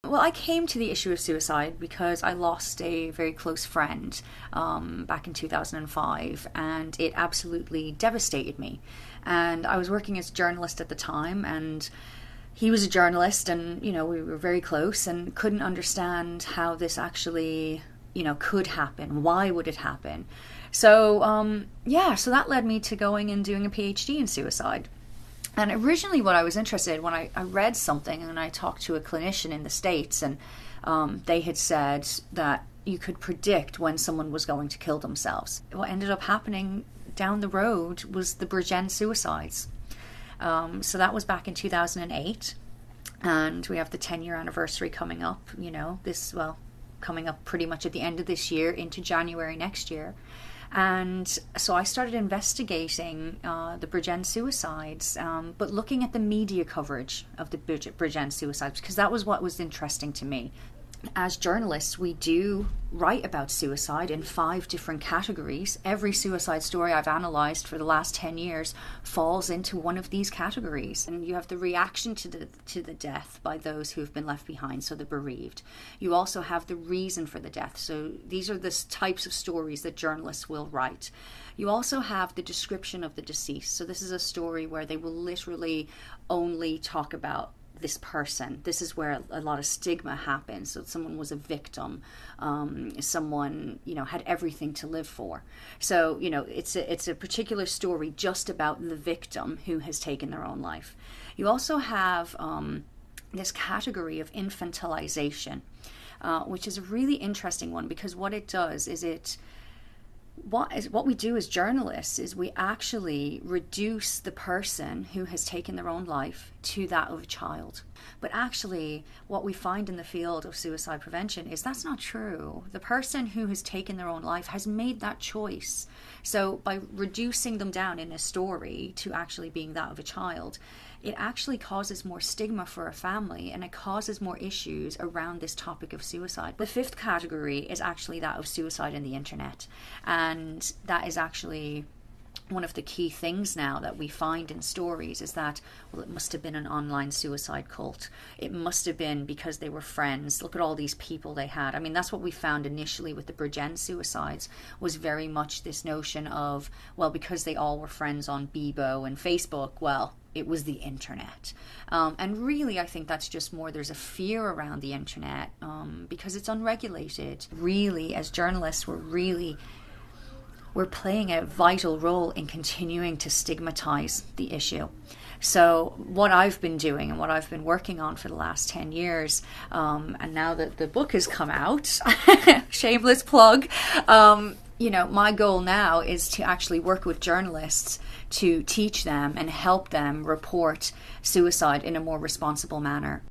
Well, I came to the issue of suicide because I lost a very close friend back in 2005, and it absolutely devastated me. And I was working as a journalist at the time, and he was a journalist, and, you know, we were very close and couldn't understand how this actually, you know, could happen. Why would it happen? So, so that led me to going and doing a PhD in suicide. And originally what I was interested in, when I read something and I talked to a clinician in the States, and they had said that you could predict when someone was going to kill themselves. What ended up happening down the road was the Bridgend suicides. So that was back in 2008, and we have the 10-year anniversary coming up, you know, coming up pretty much at the end of this year into January next year. And so I started investigating the Bridgend suicides, but looking at the media coverage of the Bridgend suicides, because that was what was interesting to me. As journalists, we do write about suicide in 5 different categories. Every suicide story I've analysed for the last 10 years falls into one of these categories. And you have the reaction to the death by those who have been left behind, so the bereaved. You also have the reason for the death. So these are the types of stories that journalists will write. You also have the description of the deceased. So this is a story where they will literally only talk about this person. This is where a lot of stigma happens. So someone was a victim, someone, you know, had everything to live for. So, you know, it's a particular story just about the victim who has taken their own life. You also have this category of infantilization, which is a really interesting one, because what it does is what we do as journalists is we actually reduce the person who has taken their own life to that of a child. But actually, what we find in the field of suicide prevention is that's not true. The person who has taken their own life has made that choice. So by reducing them down in a story to actually being that of a child, it actually causes more stigma for a family, and it causes more issues around this topic of suicide. The 5th category is actually that of suicide in the internet, and that is actually one of the key things now that we find in stories is that, well, it must have been an online suicide cult. It must have been because they were friends. Look at all these people they had. I mean, that's what we found initially with the Bridgend suicides, was very much this notion of, well, because they all were friends on Bebo and Facebook, well, it was the internet. And really, I think that's just more, there's a fear around the internet because it's unregulated. Really, as journalists, we're playing a vital role in continuing to stigmatize the issue. So what I've been doing and what I've been working on for the last 10 years, and now that the book has come out, shameless plug, you know, my goal now is to actually work with journalists to teach them and help them report suicide in a more responsible manner.